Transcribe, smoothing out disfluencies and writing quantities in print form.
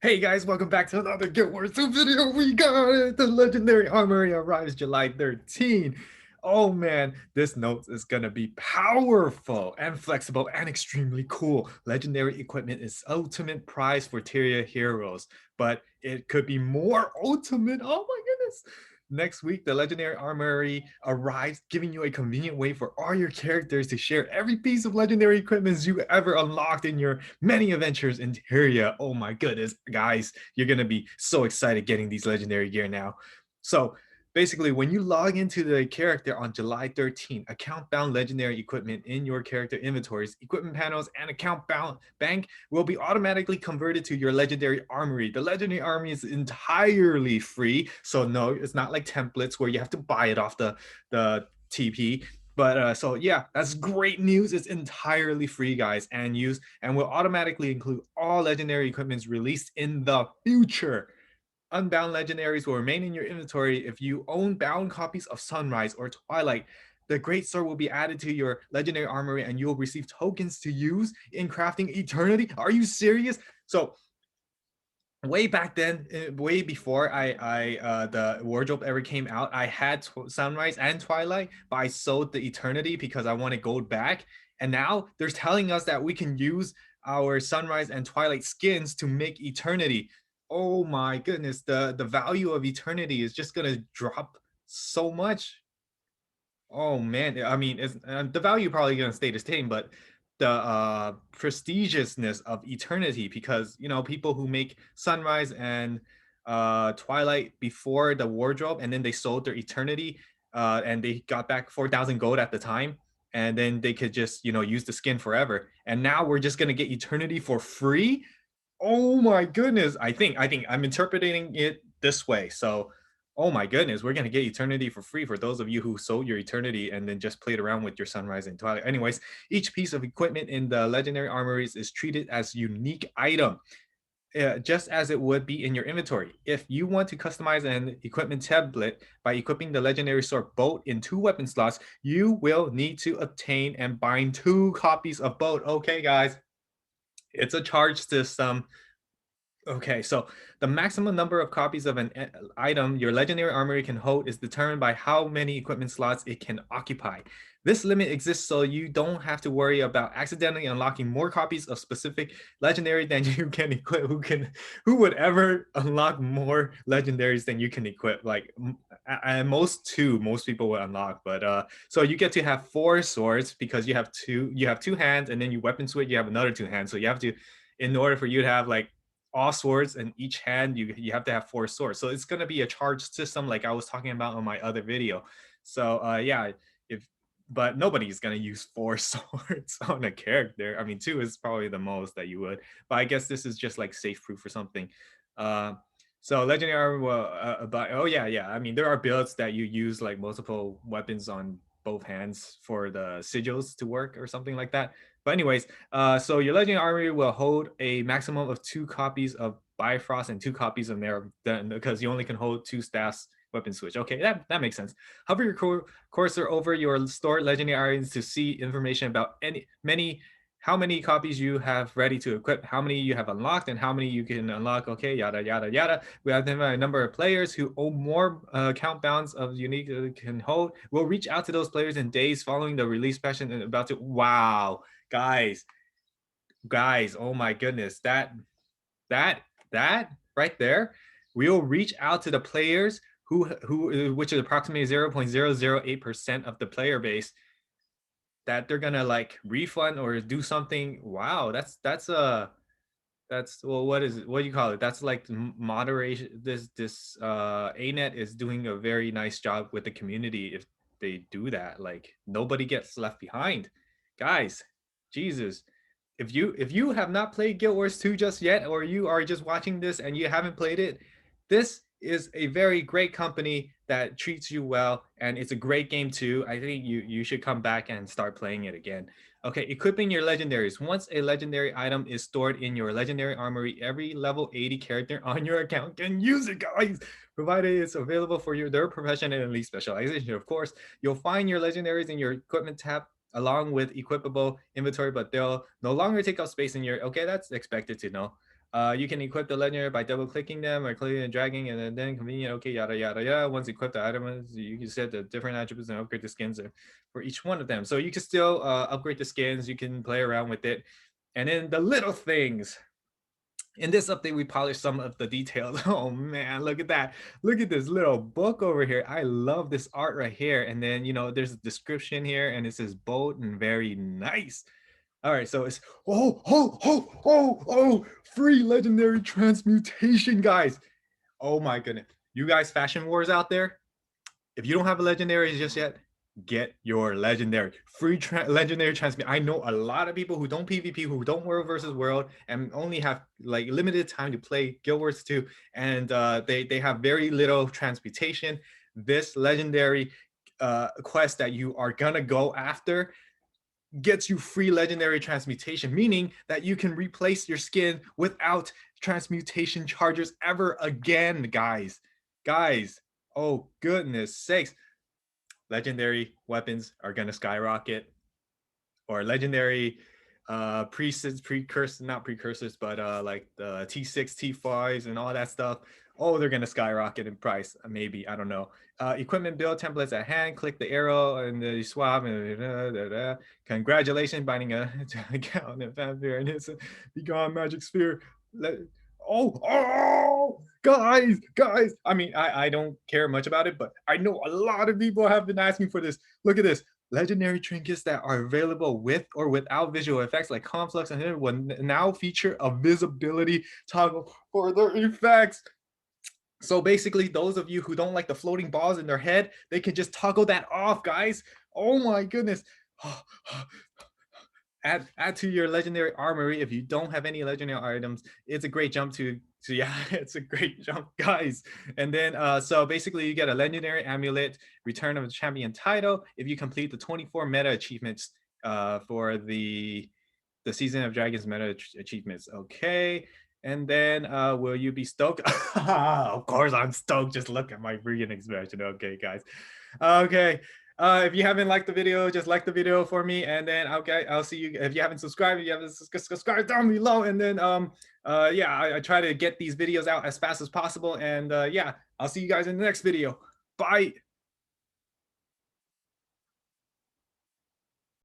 Hey guys, welcome back to another Guild Wars 2 video. We got it! The legendary Armory arrives July 13. Oh man, this note is gonna be powerful and flexible and extremely cool. Legendary equipment is ultimate prize for Tyria heroes, but it could be more ultimate. Oh my goodness. Next week, the Legendary Armory arrives, giving you a convenient way for all your characters to share every piece of legendary equipment you ever unlocked in your many adventures in Tyria. Oh my goodness, guys, you're gonna be so excited getting these legendary gear now. So basically, when you log into the character on July 13th, account-bound legendary equipment in your character inventories, equipment panels, and account-bound bank will be automatically converted to your legendary armory. The legendary armory is entirely free, so no, it's not like templates where you have to buy it off the TP. But so yeah, that's great news. It's entirely free, guys, and will automatically include all legendary equipments released in the future. Unbound legendaries will remain in your inventory if you own bound copies of Sunrise or Twilight. The Great Sword will be added to your legendary armory and you'll receive tokens to use in crafting Eternity. Are you serious? So way back then, way before the wardrobe ever came out, I had Sunrise and Twilight, but I sold the Eternity because I wanted gold back. And now they're telling us that we can use our Sunrise and Twilight skins to make Eternity. Oh my goodness, the value of Eternity is just gonna drop so much. Oh man, I mean, the value probably gonna stay the same, but the prestigiousness of Eternity, because people who make Sunrise and Twilight before the wardrobe, and then they sold their Eternity, and they got back 4,000 gold at the time, and then they could just use the skin forever. And now we're just gonna get Eternity for free. Oh my goodness, I think I'm interpreting it this way. So oh my goodness, we're gonna get Eternity for free for those of you who sold your Eternity and then just played around with your Sunrise and Twilight. Anyways, each piece of equipment in the Legendary Armories is treated as unique item, just as it would be in your inventory. If you want to customize an equipment template by equipping the Legendary Sword boat in 2 weapon slots, you will need to obtain and bind 2 copies of boat. Okay, guys, it's a charge system. Okay, so the maximum number of copies of an item your legendary armory can hold is determined by how many equipment slots it can occupy. This limit exists so you don't have to worry about accidentally unlocking more copies of specific legendary than you can equip. Who would ever unlock more legendaries than you can equip? Like at most 2, most people would unlock. But so you get to have 4 swords because you have 2 hands, and then you weapon switch, you have another 2 hands. So you have to, in order for you to have like all swords in each hand, you have to have 4 swords. So it's going to be a charge system like I was talking about on my other video. So yeah, if but nobody's going to use 4 swords on a character. I mean, 2 is probably the most that you would, but I guess this is just like safe proof or something. uh so legendary, well, but oh yeah, I mean, there are builds that you use like multiple weapons on both hands for the sigils to work or something like that. But anyways, so your legendary armory will hold a maximum of 2 copies of Bifrost and 2 copies of Narrow, because you only can hold 2 staffs weapon switch. Okay, that makes sense. Hover your cursor over your stored legendary items to see information about how many copies you have ready to equip, how many you have unlocked, and how many you can unlock. Okay, yada yada yada. We identify a number of players who own more count bounds of unique can hold. We'll reach out to those players in days following the release session and about to. Wow, guys, oh my goodness, that right there, we'll reach out to the players who which is approximately 0.008% of the player base, that they're gonna like refund or do something. Wow, that's well, what is it, what do you call it, that's like moderation. This ANET is doing a very nice job with the community. If they do that, like nobody gets left behind, guys. Jesus, if you have not played Guild Wars 2 just yet, or you are just watching this and you haven't played it, this is a very great company that treats you well, and it's a great game too. I think you should come back and start playing it again. Okay, equipping your legendaries. Once a legendary item is stored in your legendary armory, every level 80 character on your account can use it, guys, provided it's available for their profession and elite specialization. Of course, you'll find your legendaries in your equipment tab along with equipable inventory, but they'll no longer take up space in your. Okay, that's expected to know. You can equip the legendary by double clicking them or clicking and dragging, and then convenient. Okay, yada yada yada. Once equipped the items, you can set the different attributes and upgrade the skins for each one of them. So you can still upgrade the skins. You can play around with it, and then the little things. In this update, we polished some of the details. Oh man, look at that. Look at this little book over here. I love this art right here. And then, there's a description here and it says bold and very nice. All right, so it's free legendary transmutation, guys. Oh my goodness. You guys fashion wars out there? If you don't have a legendary just yet, get your legendary. Free legendary transmute. I know a lot of people who don't PvP, who don't world versus world, and only have like limited time to play Guild Wars 2, and they have very little transmutation. This legendary quest that you are gonna go after gets you free legendary transmutation, meaning that you can replace your skin without transmutation charges ever again, guys. Oh goodness sakes. Legendary weapons are gonna skyrocket, or legendary precursors, not precursors, but like the T6, T5s and all that stuff. Oh, they're gonna skyrocket in price. Maybe, I don't know. Equipment build templates at hand. Click the arrow and you swap. And congratulations, binding a account and fanfare and it's a begone magic sphere. Guys. I mean, I don't care much about it, but I know a lot of people have been asking for this. Look at this. Legendary trinkets that are available with or without visual effects like conflux and will now feature a visibility toggle for their effects. So basically, those of you who don't like the floating balls in their head, they can just toggle that off, guys. Oh my goodness. Add to your legendary armory if you don't have any legendary items. It's a great jump to yeah, it's a great jump, guys. And then so basically you get a legendary amulet, return of the champion title if you complete the 24 meta achievements for the season of dragons meta achievements. Okay. And then will you be stoked? Of course I'm stoked. Just look at my freaking expression. Okay, guys. Okay. If you haven't liked the video, just like the video for me, and then okay, I'll see you. If you haven't subscribed, you haven't subscribed down below, and then yeah, I try to get these videos out as fast as possible, and yeah, I'll see you guys in the next video. Bye.